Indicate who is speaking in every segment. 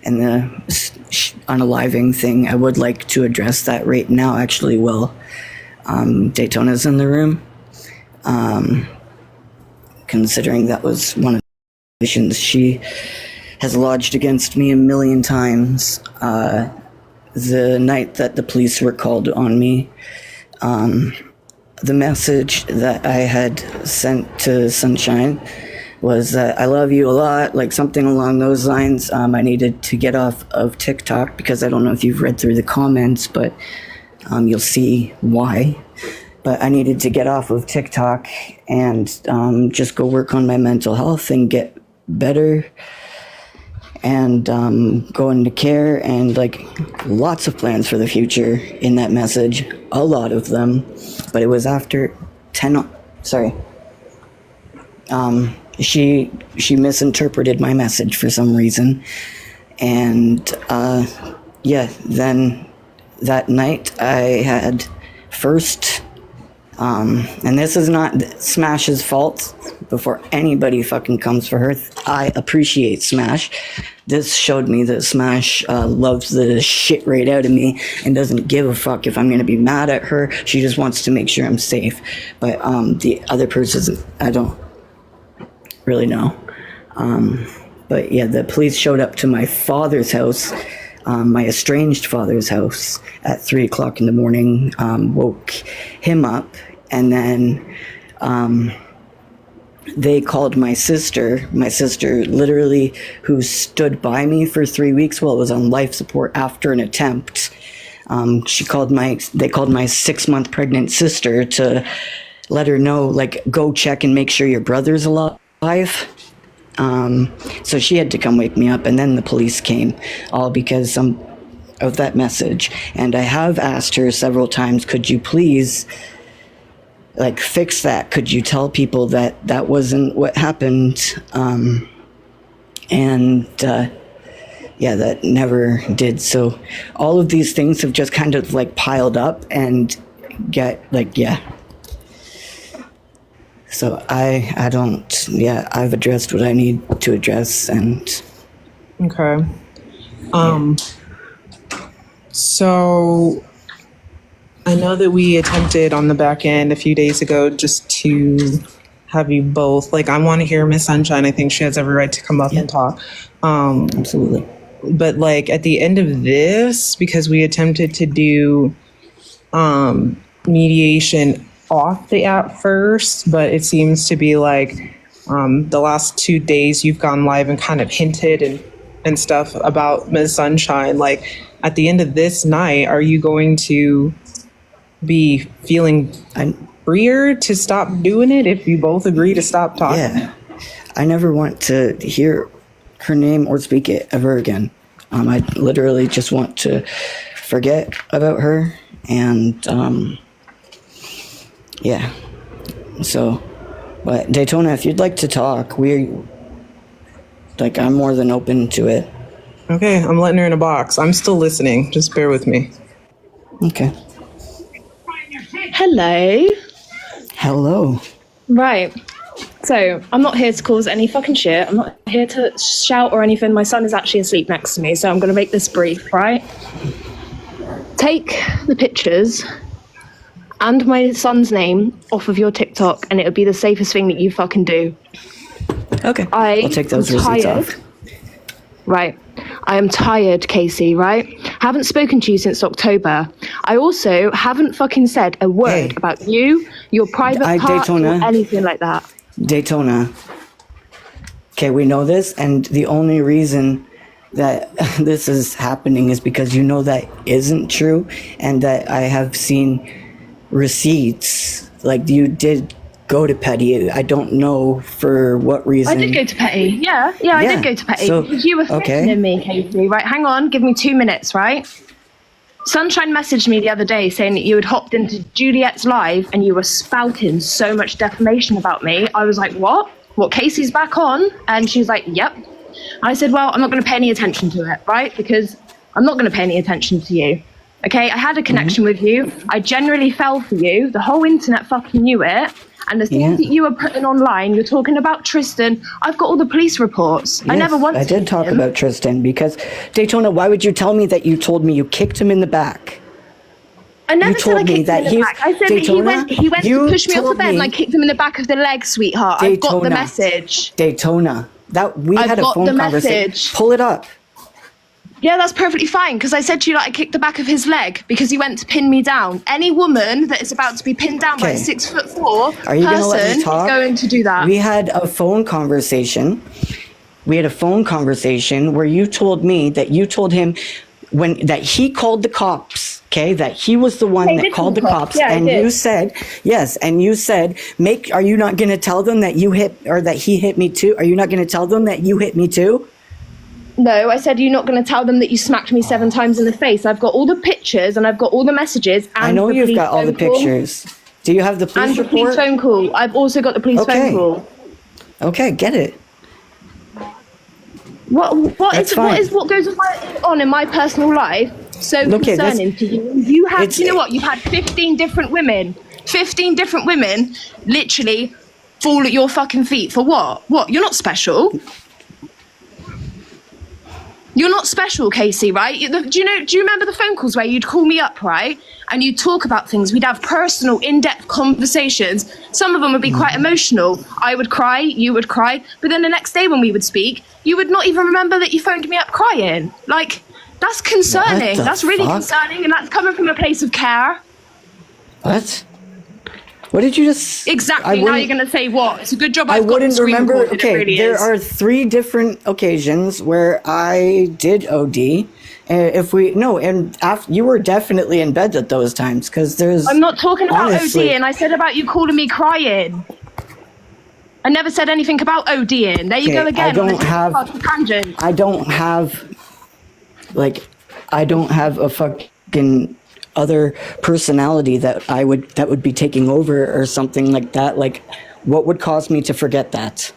Speaker 1: and the unaliving thing. I would like to address that right now, actually, Will. Daytona's in the room. Considering that was one of the accusations she has lodged against me a million times. The night that the police were called on me, the message that I had sent to Sunshine was that I love you a lot, like something along those lines. I needed to get off of TikTok because I don't know if you've read through the comments, but you'll see why. But I needed to get off of TikTok and just go work on my mental health and get better and go into care, and like lots of plans for the future in that message, a lot of them. But it was after 10, sorry. She misinterpreted my message for some reason. And then that night I had first, and this is not Smash's fault, before anybody fucking comes for her. I appreciate Smash. This showed me that Smash loves the shit right out of me and doesn't give a fuck if I'm going to be mad at her. She just wants to make sure I'm safe. But the other person, I don't really know. But yeah, the police showed up to my father's house, my estranged father's house, at 3 o'clock in the morning, woke him up, and then they called my sister literally, who stood by me for 3 weeks while I was on life support after an attempt. They called my 6-month pregnant sister to let her know, like, go check and make sure your brother's alive. So she had to come wake me up, and then the police came, all because of that message. And I have asked her several times, could you please, like, fix that? Could you tell people that that wasn't what happened? Yeah, that never did. So all of these things have just kind of like piled up and So I've addressed what I need to address, and.
Speaker 2: Okay. So I know that we attempted on the back end a few days ago just to have you both, like, I want to hear Miss Sunshine. I think she has every right to come up and talk.
Speaker 1: Absolutely.
Speaker 2: But like at the end of this, because we attempted to do mediation off the app first, but it seems to be like the last 2 days you've gone live and kind of hinted and stuff about Ms. Sunshine. Like at the end of this night, are you going to be feeling freer to stop doing it if you both agree to stop talking?
Speaker 1: Yeah, I never want to hear her name or speak it ever again. I literally just want to forget about her, and yeah. So, but Daytona, if you'd like to talk, I'm more than open to it.
Speaker 2: Okay, I'm letting her in a box. I'm still listening. Just bear with me.
Speaker 1: Okay.
Speaker 3: Hello.
Speaker 1: Hello.
Speaker 3: Right. So, I'm not here to cause any fucking shit. I'm not here to shout or anything. My son is actually asleep next to me, so I'm going to make this brief, right? Take the pictures and my son's name off of your TikTok, and it'll be the safest thing that you fucking do.
Speaker 1: Okay. I'll take those receipts off.
Speaker 3: Right. I am tired, Casey, right? Haven't spoken to you since October. I also haven't fucking said a word about you, your private part, or anything like that.
Speaker 1: Daytona. Okay, we know this, and the only reason that this is happening is because you know that isn't true, and that I have seen receipts. Like, you did go to Petty. I don't know for what reason.
Speaker 3: I did go to Petty. Yeah, I did go to Petty. So, because you were threatening me, Casey. Right, hang on, give me 2 minutes, right? Sunshine messaged me the other day saying that you had hopped into Juliet's live and you were spouting so much defamation about me. I was like, what? What, Casey's back on? And she was like, yep. I said, well, I'm not going to pay any attention to it, right? Because I'm not going to pay any attention to you. Okay, I had a connection with you. I generally fell for you. The whole internet fucking knew it. And the things that you were putting online, you're talking about Tristan. I've got all the police reports.
Speaker 1: Yes,
Speaker 3: I never once
Speaker 1: I did talk
Speaker 3: him.
Speaker 1: about Tristan because Daytona, why would you tell me that you told me you kicked him in the back?
Speaker 3: I never
Speaker 1: You
Speaker 3: said I
Speaker 1: told me
Speaker 3: kicked
Speaker 1: that
Speaker 3: him in the
Speaker 1: he's
Speaker 3: back. I said
Speaker 1: Daytona,
Speaker 3: that he went
Speaker 1: you
Speaker 3: to push me off the
Speaker 1: told
Speaker 3: bed and
Speaker 1: me-
Speaker 3: I kicked him in the back of the leg, sweetheart. I've got the
Speaker 1: Daytona.
Speaker 3: message.
Speaker 1: Daytona. That we
Speaker 3: I've
Speaker 1: had a
Speaker 3: got
Speaker 1: phone
Speaker 3: the
Speaker 1: conversation.
Speaker 3: message.
Speaker 1: Pull it up.
Speaker 3: Yeah, that's perfectly fine, because I said to you that I kicked the back of his leg because he went to pin me down. Any woman that is about to be pinned down by a
Speaker 1: Okay.
Speaker 3: 6'4"
Speaker 1: Are you gonna let me
Speaker 3: person is
Speaker 1: talk?
Speaker 3: going to do that.
Speaker 1: We had a phone conversation. We had a phone conversation where you told me that you told him that he called the cops. Okay, that he was the one
Speaker 3: I
Speaker 1: that
Speaker 3: did
Speaker 1: called the
Speaker 3: call the
Speaker 1: cops,
Speaker 3: cops. Yeah, I
Speaker 1: and
Speaker 3: did.
Speaker 1: you said yes, and you said, are you not going to tell them that you hit or that he hit me too? Are you not going to tell them that you hit me too?
Speaker 3: No, I said you're not going to tell them that you smacked me 7 times in the face. I've got all the pictures and I've got all the messages. And
Speaker 1: I know
Speaker 3: the
Speaker 1: you've
Speaker 3: police
Speaker 1: got all the
Speaker 3: phone call.
Speaker 1: pictures. Do you have the police
Speaker 3: And the
Speaker 1: report?
Speaker 3: police phone call. I've also got the police
Speaker 1: Okay.
Speaker 3: phone call.
Speaker 1: Okay, get it.
Speaker 3: What
Speaker 1: That's
Speaker 3: is
Speaker 1: fine.
Speaker 3: what goes on in my personal life so
Speaker 1: Okay, that's-
Speaker 3: concerning to you? You have,
Speaker 1: It's-
Speaker 3: you know what? You've had 15 different women, literally fall at your fucking feet for what? What? You're not special. You're not special, Casey, right? Do you remember the phone calls where you'd call me up, right? And you'd talk about things. We'd have personal, in-depth conversations. Some of them would be quite emotional. I would cry, you would cry. But then the next day when we would speak, you would not even remember that you phoned me up crying. Like, that's concerning.
Speaker 1: What the
Speaker 3: That's really
Speaker 1: fuck?
Speaker 3: concerning. And that's coming from a place of care.
Speaker 1: What? What did you just?
Speaker 3: Exactly. Now you're going to say what? It's a good job
Speaker 1: I
Speaker 3: I've got the
Speaker 1: wouldn't
Speaker 3: screen
Speaker 1: remember.
Speaker 3: recorded.
Speaker 1: Okay,
Speaker 3: It really
Speaker 1: there
Speaker 3: is.
Speaker 1: are 3 different occasions where I did OD. And after you were definitely in bed at those times because there's.
Speaker 3: I'm not talking about
Speaker 1: honestly-
Speaker 3: ODing. I said about you calling me crying. I never said anything about ODing. There you
Speaker 1: Okay,
Speaker 3: go again.
Speaker 1: I don't
Speaker 3: on this
Speaker 1: have-
Speaker 3: fucking tangent.
Speaker 1: I don't have a fucking other personality that would be taking over or something like that. Like, what would cause me to forget that?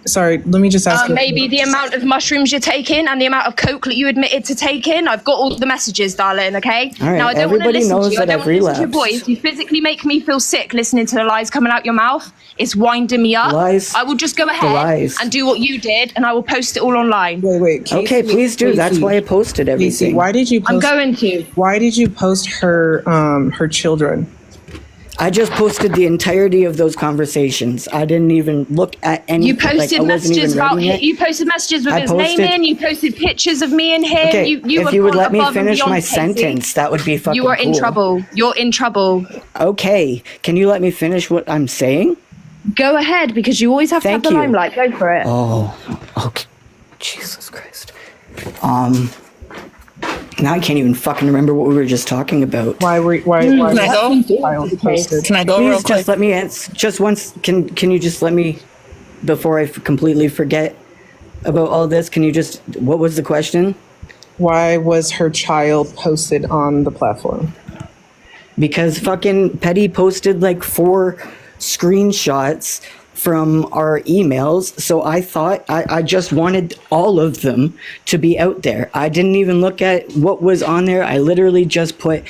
Speaker 2: Sorry, let me just ask you.
Speaker 3: Maybe the amount of mushrooms you're taking and the amount of coke that you admitted to taking. I've got all the messages, darling. Okay.
Speaker 1: All right,
Speaker 3: Now I don't want to
Speaker 1: everybody
Speaker 3: listen
Speaker 1: knows
Speaker 3: to you. I
Speaker 1: that
Speaker 3: don't
Speaker 1: I've
Speaker 3: want to listen to your
Speaker 1: relapsed.
Speaker 3: voice. You physically make me feel sick listening to the lies coming out your mouth. It's winding me up.
Speaker 1: Lies.
Speaker 3: I will just go
Speaker 1: The
Speaker 3: ahead
Speaker 1: lies.
Speaker 3: and do what you did, and I will post it all online.
Speaker 2: Wait, Casey,
Speaker 1: Okay, please do. That's why I posted
Speaker 2: Casey,
Speaker 1: everything.
Speaker 2: why did you
Speaker 3: I'm
Speaker 2: post?
Speaker 3: going to.
Speaker 2: Why did you post her children?
Speaker 1: I just posted the entirety of those conversations. I didn't even look at any.
Speaker 3: You posted
Speaker 1: I wasn't
Speaker 3: messages
Speaker 1: even
Speaker 3: about
Speaker 1: reading
Speaker 3: him.
Speaker 1: it.
Speaker 3: You posted messages with
Speaker 1: I
Speaker 3: his
Speaker 1: posted-
Speaker 3: name in. You posted pictures of me and him.
Speaker 1: Okay,
Speaker 3: you
Speaker 1: if
Speaker 3: have
Speaker 1: you would
Speaker 3: gone
Speaker 1: let me
Speaker 3: above and
Speaker 1: finish
Speaker 3: beyond,
Speaker 1: my
Speaker 3: Casey.
Speaker 1: sentence, that would be fucking
Speaker 3: You are in
Speaker 1: cool.
Speaker 3: trouble. You're in trouble.
Speaker 1: Okay, can you let me finish what I'm saying?
Speaker 3: Go ahead, because you always have to have
Speaker 1: Thank
Speaker 3: the
Speaker 1: you.
Speaker 3: limelight. Go for it.
Speaker 1: Oh, okay. Jesus Christ. Now I can't even fucking remember what we were just talking about.
Speaker 2: Why
Speaker 4: Can I go?
Speaker 2: child posted?
Speaker 4: Can I go real
Speaker 1: Please
Speaker 4: quick?
Speaker 1: just let me answer. Just once. Can you just let me, before I completely forget about all this? Can you just? What was the question?
Speaker 2: Why was her child posted on the platform?
Speaker 1: Because fucking Petty posted like 4 screenshots from our emails, so I thought I just wanted all of them to be out there. I didn't even look at what was on there. I literally just put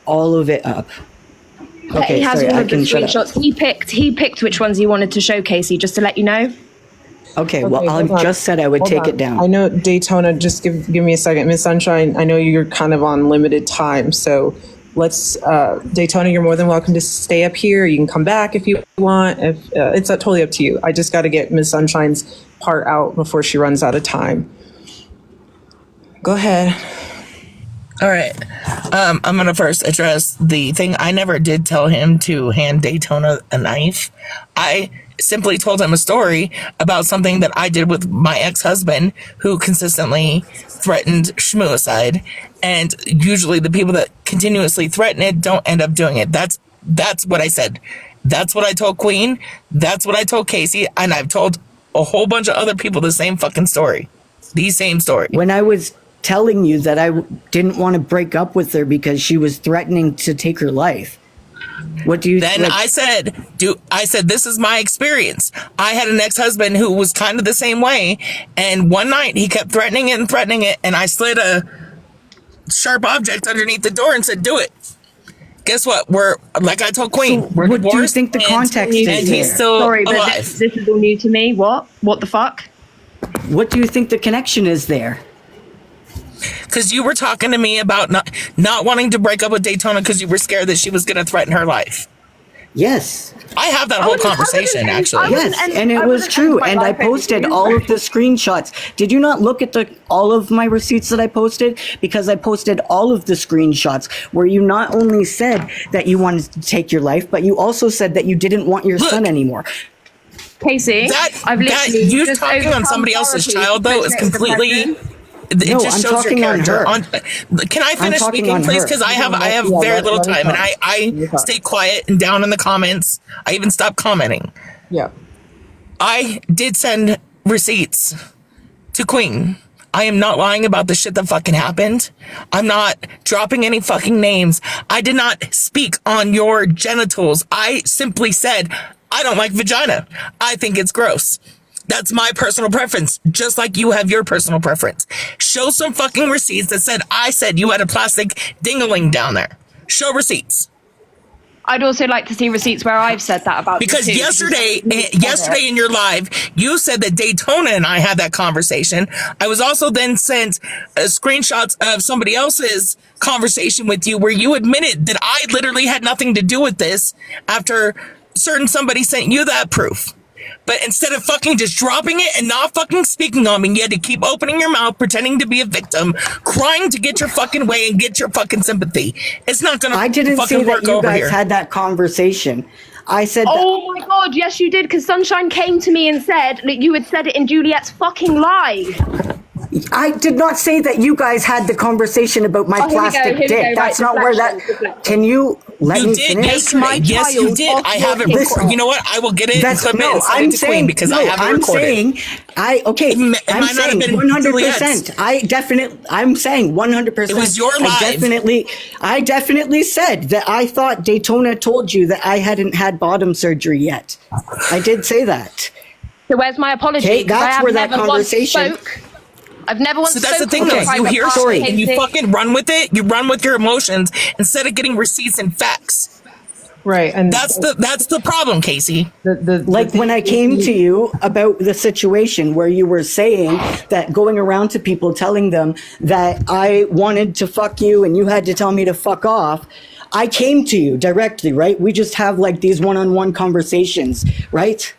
Speaker 1: all of it up.
Speaker 3: He has
Speaker 1: sorry,
Speaker 3: all
Speaker 1: I
Speaker 3: of the
Speaker 1: can shut up.
Speaker 3: screenshots. He picked which ones he wanted to show Casey, just to let you know.
Speaker 1: Okay, well,
Speaker 2: Okay,
Speaker 1: I
Speaker 2: hold on.
Speaker 1: just said I would
Speaker 2: Hold
Speaker 1: take
Speaker 2: on.
Speaker 1: it down.
Speaker 2: I know Daytona. Just give me a second, Miss Sunshine. I know you're kind of on limited time, so let's Daytona. You're more than welcome to stay up here. You can come back if you want. If it's totally up to you. I just got to get Miss Sunshine's part out before she runs out of time. Go ahead.
Speaker 4: All right. I'm going to first address the thing. I never did tell him to hand Daytona a knife. I simply told him a story about something that I did with my ex-husband who consistently threatened schmuicide. And usually the people that continuously threaten it don't end up doing it. That's what I said. That's what I told Queen. That's what I told Casey. And I've told a whole bunch of other people the same fucking story. The same story.
Speaker 1: When I was telling you that I didn't want to break up with her because she was threatening to take her life. What do you
Speaker 4: Then
Speaker 1: like,
Speaker 4: I said, this is my experience. I had an ex-husband who was kind of the same way. And one night he kept threatening it. And I slid a sharp object underneath the door and said, do it. guess what? We're, like I told Queen,
Speaker 1: So
Speaker 4: we're
Speaker 1: what do you
Speaker 4: divorced.
Speaker 1: think the
Speaker 4: and-
Speaker 1: context is
Speaker 4: And he's
Speaker 1: there?
Speaker 4: still
Speaker 3: Sorry, but
Speaker 4: alive.
Speaker 3: this is all new to me. What the fuck?
Speaker 1: What do you think the connection is there?
Speaker 4: Because you were talking to me about not wanting to break up with Daytona because you were scared that she was going to threaten her life.
Speaker 1: Yes.
Speaker 4: I have that whole conversation, actually.
Speaker 1: Yes, and it was true. And I posted all of the screenshots. Did you not look at all of my receipts that I posted? Because I posted all of the screenshots where you not only said that you wanted to take your life, but you also said that you didn't want your son anymore.
Speaker 3: Casey,
Speaker 4: That you talking on somebody else's child, though, is completely... It
Speaker 1: No,
Speaker 4: just
Speaker 1: I'm
Speaker 4: shows
Speaker 1: talking
Speaker 4: your
Speaker 1: on
Speaker 4: character.
Speaker 1: her.
Speaker 4: Can I finish
Speaker 1: talking
Speaker 4: speaking,
Speaker 1: on
Speaker 4: please?
Speaker 1: her.
Speaker 4: Because I have very little time, and I stay quiet and down in the comments. I even stopped commenting.
Speaker 2: Yeah.
Speaker 4: I did send receipts to Queen. I am not lying about the shit that fucking happened. I'm not dropping any fucking names. I did not speak on your genitals. I simply said, I don't like vagina. I think it's gross. That's my personal preference, just like you have your personal preference. Show some fucking receipts that said I said you had a plastic dingling down there. Show receipts.
Speaker 3: I'd also like to see receipts where I've said that about you
Speaker 4: Because
Speaker 3: too.
Speaker 4: yesterday in your live, you said that Daytona and I had that conversation. I was also then sent screenshots of somebody else's conversation with you where you admitted that I literally had nothing to do with this after somebody sent you that proof. But instead of fucking just dropping it and not fucking speaking on me, you had to keep opening your mouth, pretending to be a victim, crying to get your fucking way and get your fucking sympathy. It's not gonna
Speaker 1: I didn't
Speaker 4: fucking
Speaker 1: say that
Speaker 4: work
Speaker 1: you
Speaker 4: over
Speaker 1: guys
Speaker 4: here.
Speaker 1: had that conversation. I said that.
Speaker 3: Oh my god, yes you did, because Sunshine came to me and said that you had said it in Juliet's fucking live.
Speaker 1: I did not say that you guys had the conversation about my
Speaker 3: Oh, here we go,
Speaker 1: plastic
Speaker 3: here we
Speaker 1: dick.
Speaker 3: go,
Speaker 1: That's
Speaker 3: right,
Speaker 1: not where that.
Speaker 3: deflection.
Speaker 1: Can you let
Speaker 4: You
Speaker 1: me
Speaker 4: did
Speaker 1: finish?
Speaker 4: yesterday. Yes, you
Speaker 3: child
Speaker 4: did.
Speaker 3: off
Speaker 4: I
Speaker 3: your
Speaker 4: have it.
Speaker 1: Listen.
Speaker 4: You know what? I will get it and
Speaker 1: That's
Speaker 4: clip it
Speaker 1: no.
Speaker 4: and send
Speaker 1: I'm
Speaker 4: it to Queen
Speaker 1: saying
Speaker 4: because
Speaker 1: no.
Speaker 4: I have it
Speaker 1: I'm
Speaker 4: recorded.
Speaker 1: saying I'm
Speaker 4: might not have
Speaker 1: saying
Speaker 4: been
Speaker 1: 100%. I'm saying 100%.
Speaker 4: It was your live.
Speaker 1: I definitely said that I thought Daytona told you that I hadn't had bottom surgery yet. I did say that.
Speaker 3: So where's my apology?
Speaker 1: Okay,
Speaker 3: 'Cause I
Speaker 1: that's
Speaker 3: have
Speaker 1: where that
Speaker 3: never once
Speaker 1: conversation.
Speaker 3: spoke. I've never once
Speaker 4: So that's the
Speaker 3: spoken
Speaker 4: thing,
Speaker 3: on
Speaker 4: though.
Speaker 3: a
Speaker 4: Is you
Speaker 3: private
Speaker 4: hear
Speaker 3: part,
Speaker 4: something and you
Speaker 3: Casey.
Speaker 4: fucking run with it. You run with your emotions instead of getting receipts and facts.
Speaker 2: Right. And
Speaker 4: That's the problem, Casey.
Speaker 1: Like when I came to you about the situation where you were saying that going around to people telling them that I wanted to fuck you and you had to tell me to fuck off, I came to you directly, right? We just have like these one-on-one conversations, right?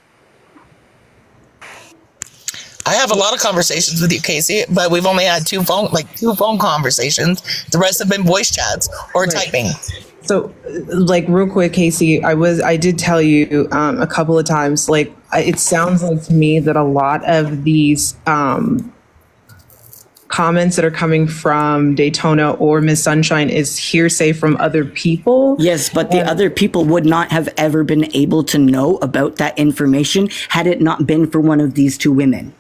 Speaker 4: I have a lot of conversations with you, Casey, but we've only had two phone conversations. The rest have been voice chats or typing.
Speaker 2: So, like, real quick, Casey, I did tell you a couple of times, like, it sounds like to me that a lot of these comments that are coming from Daytona or Miss Sunshine is hearsay from other people.
Speaker 1: Yes, but the other people would not have ever been able to know about that information had it not been for one of these two women.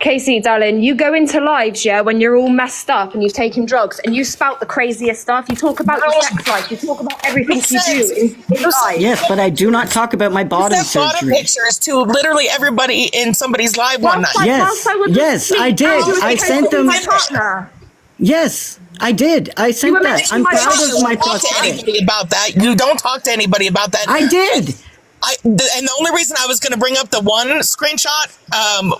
Speaker 3: Casey, darling, you go into lives, yeah, when you're all messed up and you've taken drugs and you spout the craziest stuff. You talk about your sex life. You talk about everything you do in life.
Speaker 1: Yes, but I do not talk about my bottom
Speaker 4: That bottom
Speaker 1: surgery.
Speaker 4: pictures to literally everybody in somebody's live one night.
Speaker 1: Yes, yes, I did. I sent them.
Speaker 3: My partner.
Speaker 1: Yes, I did. I sent
Speaker 3: were
Speaker 1: that.
Speaker 3: mentioning
Speaker 1: I'm
Speaker 3: my
Speaker 1: proud
Speaker 3: partner.
Speaker 1: of my
Speaker 4: Don't talk to
Speaker 1: prosthetic.
Speaker 4: anybody about that. You don't talk to anybody about that.
Speaker 1: I did.
Speaker 4: And the only reason I was going to bring up the one screenshot,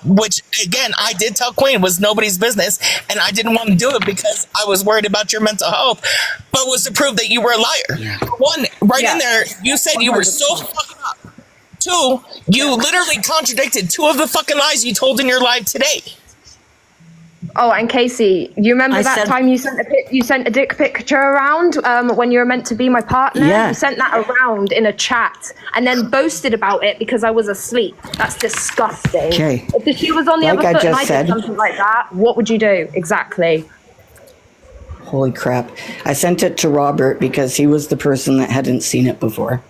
Speaker 4: which again I did tell Queen was nobody's business, and I didn't want to do it because I was worried about your mental health, but was to prove that you were a liar. One, in there, you said you were so fucked up. Two, you literally contradicted two of the fucking lies you told in your live today.
Speaker 3: Oh, and Casey, you remember
Speaker 1: I
Speaker 3: that
Speaker 1: said-
Speaker 3: time you sent a dick picture around when you were meant to be my partner?
Speaker 1: Yeah.
Speaker 3: You sent that around in a chat and then boasted about it because I was asleep. That's disgusting.
Speaker 1: Okay.
Speaker 3: If the shoe was on the
Speaker 1: Like
Speaker 3: other
Speaker 1: I
Speaker 3: foot and
Speaker 1: just
Speaker 3: I
Speaker 1: said.
Speaker 3: did something like that, what would you do? Exactly.
Speaker 1: Holy crap. I sent it to Robert because he was the person that hadn't seen it before.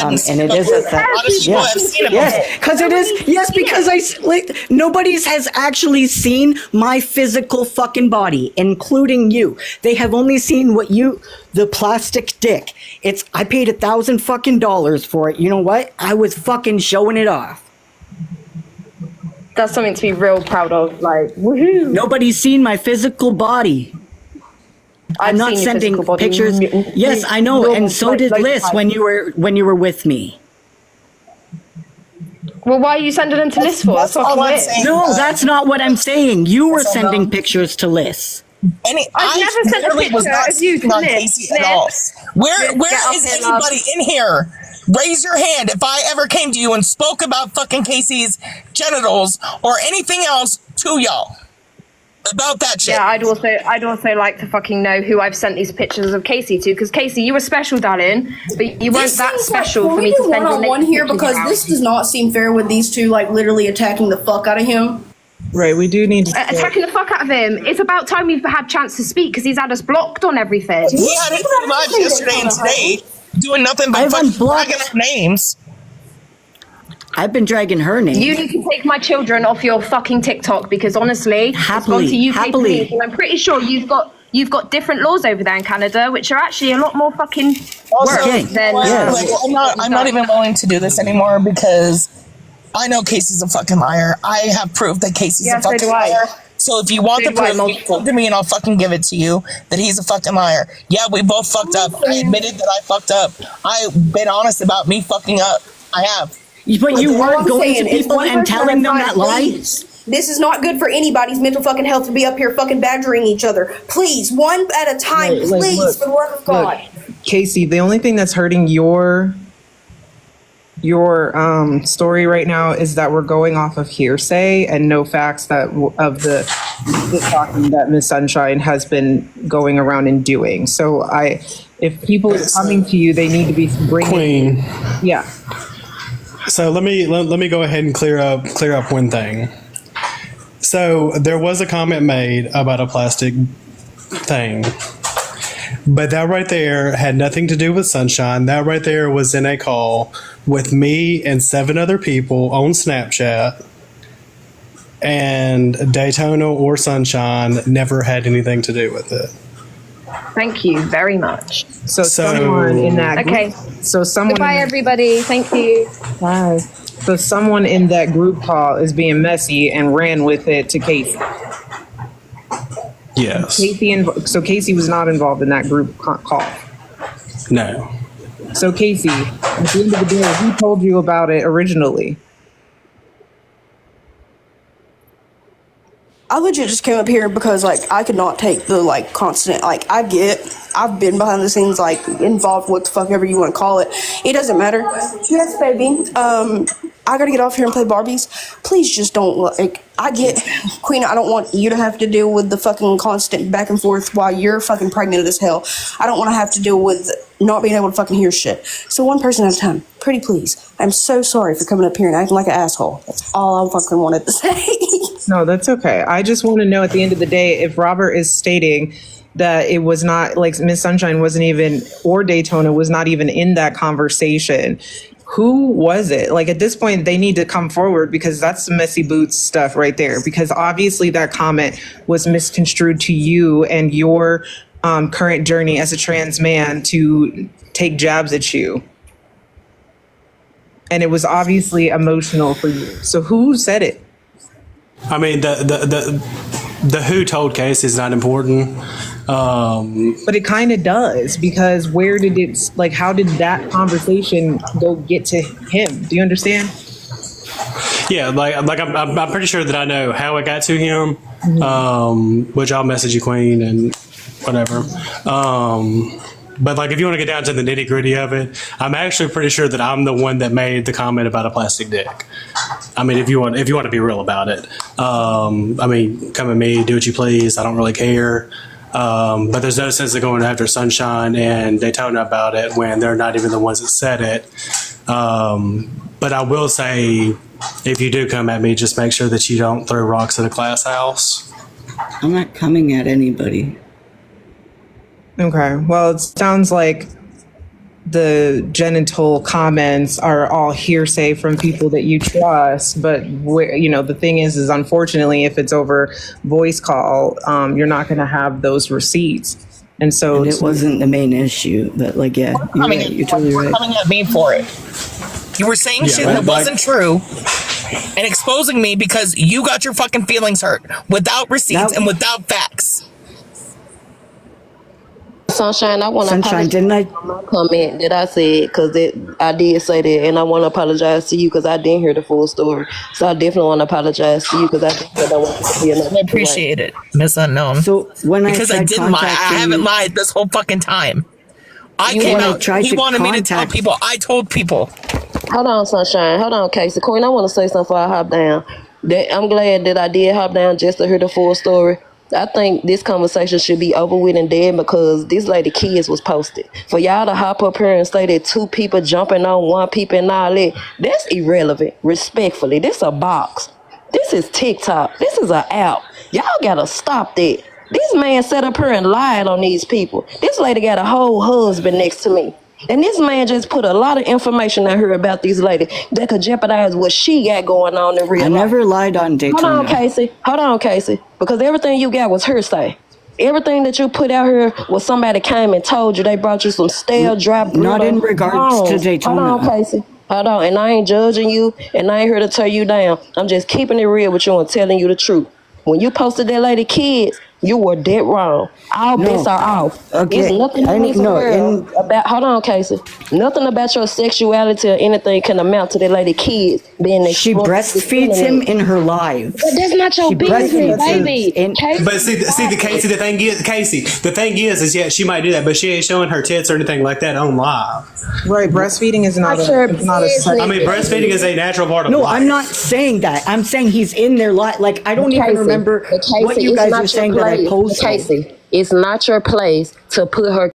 Speaker 1: And it is a
Speaker 4: A lot of people have seen it
Speaker 1: Yes,
Speaker 4: before.
Speaker 1: because it is. Yes, because nobody has actually seen my physical fucking body, including you. They have only seen the plastic dick. I paid $1,000 fucking dollars for it. You know what? I was fucking showing it off.
Speaker 3: That's something to be real proud of. Like, woohoo.
Speaker 1: Nobody's seen my physical body. I'm not
Speaker 3: seen your
Speaker 1: sending
Speaker 3: physical body.
Speaker 1: pictures. Yes, I know,
Speaker 3: Normal,
Speaker 1: and so
Speaker 3: like,
Speaker 1: did
Speaker 3: low
Speaker 1: Liz
Speaker 3: type.
Speaker 1: when you were with me.
Speaker 3: Well, why are you sending them to Liz for? That's
Speaker 4: all
Speaker 3: fucking
Speaker 4: I'm
Speaker 3: weird.
Speaker 4: saying.
Speaker 1: No, that's not what I'm saying. You were
Speaker 4: So
Speaker 1: sending
Speaker 4: dumb.
Speaker 1: pictures to Liz.
Speaker 3: I've never sent a
Speaker 4: literally was
Speaker 3: picture
Speaker 4: not
Speaker 3: of you
Speaker 4: speaking
Speaker 3: to
Speaker 4: on
Speaker 3: Liz.
Speaker 4: Casey at all.
Speaker 3: Liz,
Speaker 4: Where
Speaker 3: get up
Speaker 4: is
Speaker 3: here, love.
Speaker 4: anybody in here? Raise your hand if I ever came to you and spoke about fucking Casey's genitals or anything else to y'all about that shit.
Speaker 3: Yeah, I'd also like to fucking know who I've sent these pictures of Casey to, because Casey, you were special, darling, but you weren't that special for me to send your
Speaker 5: one-on-one
Speaker 3: naked
Speaker 5: here
Speaker 3: pictures
Speaker 5: because
Speaker 3: out.
Speaker 5: this does not seem fair with these two like literally attacking the fuck out of him.
Speaker 2: Right, we do need to.
Speaker 3: Attacking the fuck out of him. It's about time we've had chance to speak because he's had us blocked on everything.
Speaker 4: He had his lives yesterday and today doing nothing but
Speaker 1: I've
Speaker 4: fucking
Speaker 1: unblocked-
Speaker 4: dragging our names.
Speaker 1: I've been dragging her name.
Speaker 3: You need to take my children off your fucking TikTok because honestly,
Speaker 1: Happily,
Speaker 3: it's gone to UK
Speaker 1: happily.
Speaker 3: police, and I'm pretty sure you've got different laws over there in Canada, which are actually a lot more fucking
Speaker 4: Also,
Speaker 3: worse
Speaker 1: Okay,
Speaker 3: than.
Speaker 1: yeah.
Speaker 4: like, I'm not even willing to do this anymore because I know Casey's a fucking liar. I have proof that Casey's
Speaker 3: Yeah,
Speaker 4: a
Speaker 3: so
Speaker 4: fucking
Speaker 3: do I.
Speaker 4: liar. So if you want
Speaker 3: So
Speaker 4: the
Speaker 3: do I,
Speaker 4: proof, you
Speaker 3: multiple.
Speaker 4: come to me and I'll fucking give it to you that he's a fucking liar. Yeah, we both fucked up. I admitted that I fucked up. I've been honest about me fucking up. I have.
Speaker 1: But you
Speaker 5: All
Speaker 1: weren't
Speaker 5: I'm
Speaker 1: going
Speaker 5: saying
Speaker 1: to
Speaker 5: is
Speaker 1: people
Speaker 5: one
Speaker 1: and
Speaker 5: person
Speaker 1: telling them
Speaker 5: at a
Speaker 1: that
Speaker 5: time,
Speaker 1: lie?
Speaker 5: please. This is not good for anybody's mental fucking health to be up here fucking badgering each other. Please, one at a time,
Speaker 2: Right, like,
Speaker 5: please,
Speaker 2: look,
Speaker 5: for the love of God.
Speaker 2: Casey, the only thing that's hurting your story right now is that we're going off of hearsay and no facts that of the talking that Miss Sunshine has been going around and doing. So if people are coming to you, they need to be bringing.
Speaker 6: Queen.
Speaker 2: Yeah.
Speaker 6: So let me go ahead and clear up one thing. So there was a comment made about a plastic thing. But that right there had nothing to do with Sunshine. That right there was in a call with me and 7 other people on Snapchat. And Daytona or Sunshine never had anything to do with it.
Speaker 3: Thank you very much.
Speaker 2: So someone in that group,
Speaker 3: Okay.
Speaker 2: so someone
Speaker 3: Goodbye,
Speaker 2: in,
Speaker 3: everybody. Thank you.
Speaker 2: Bye. So someone in that group call is being messy and ran with it to Casey.
Speaker 6: Yes.
Speaker 2: So Casey was not involved in that group call.
Speaker 6: No.
Speaker 2: So Casey, at the end of the day, who told you about it originally?
Speaker 5: I legit just came up here because like I could not take the like constant like I've been behind the scenes like involved what the fuck ever you want to call it. It doesn't matter. Yes, baby. I gotta get off here and play Barbies. Please just don't like I get Queen, I don't want you to have to deal with the fucking constant back and forth while you're fucking pregnant as hell. I don't want to have to deal with not being able to fucking hear shit. So one person at a time. Pretty please. I'm so sorry for coming up here and acting like an asshole. That's all I fucking wanted to say.
Speaker 2: No, that's okay. I just want to know at the end of the day if Robert is stating that it was not like Miss Sunshine wasn't even, or Daytona was not even in that conversation. Who was it? Like at this point, they need to come forward because that's the messy boots stuff right there. Because obviously that comment was misconstrued to you and your current journey as a trans man to take jabs at you. And it was obviously emotional for you. So who said it?
Speaker 6: I mean, the who told case is not important.
Speaker 2: But it kind of does because where did it, like, how did that conversation go get to him? Do you understand?
Speaker 6: Yeah, like I'm pretty sure that I know how it got to him, which I'll message you, Queen, and whatever. But like, if you want to get down to the nitty gritty of it, I'm actually pretty sure that I'm the one that made the comment about a plastic dick. I mean, if you want to be real about it, I mean, come at me, do what you please. I don't really care. But there's no sense of going after Sunshine and Daytona about it when they're not even the ones that said it. But I will say, if you do come at me, just make sure that you don't throw rocks at a glass house.
Speaker 1: I'm not coming at anybody.
Speaker 2: Okay. Well, it sounds like the genital comments are all hearsay from people that you trust. But the thing is unfortunately, if it's over voice call, you're not going to have those receipts. And so
Speaker 1: it wasn't the main issue. But like, yeah, you're totally right.
Speaker 4: Coming at me for it. You were saying shit that wasn't true and exposing me because you got your fucking feelings hurt without receipts and without facts.
Speaker 7: Sunshine, I want to
Speaker 1: Sunshine,
Speaker 7: apologize
Speaker 1: didn't I?
Speaker 7: for my comment that I said because I did say that, and I want to apologize to you because I didn't hear the full story. So I definitely want to apologize to you because I definitely don't want to be another.
Speaker 4: I appreciate it, Miss Unknown.
Speaker 1: So when
Speaker 4: because I didn't lie, I haven't lied this whole fucking time. I came out. He wanted me to tell people. I told people.
Speaker 7: Hold on, Sunshine. Hold on, Casey. Queen, I want to say something before I hop down. I'm glad that I did hop down just to hear the full story. I think this conversation should be over with and dead because this lady kids was posted. For y'all to hop up here and say that two people jumping on one people and all that, that's irrelevant, respectfully. This a box. This is TikTok. This is an app. Y'all gotta stop that. This man sat up here and lied on these people. This lady got a whole husband next to me. And this man just put a lot of information out here about these ladies that could jeopardize what she got going on in real life.
Speaker 1: I never lied on Daytona.
Speaker 7: Hold on, Casey. Because everything you got was hearsay. Everything that you put out here was somebody came and told you. They brought you some stale, dry,
Speaker 1: not in regards to Daytona.
Speaker 7: Hold on, Casey. Hold on. And I ain't judging you, and I ain't here to tear you down. I'm just keeping it real with you and telling you the truth. When you posted that lady kids, you were dead wrong. All bets are off.
Speaker 1: Okay.
Speaker 7: There's nothing in this world about. Hold on, Casey. Nothing about your sexuality or anything can amount to that lady kids being.
Speaker 1: She breastfeeds him in her lives.
Speaker 7: But that's not your business, baby.
Speaker 6: But see, the thing is, yeah, she might do that, but she ain't showing her tits or anything like that on live.
Speaker 2: Right, breastfeeding is not a
Speaker 6: I mean, breastfeeding is a natural part of
Speaker 1: No,
Speaker 6: life.
Speaker 1: I'm not saying that. I'm saying he's in their life. Like, I don't even remember what you guys are saying that I posted.
Speaker 7: Casey, it's not your place to put her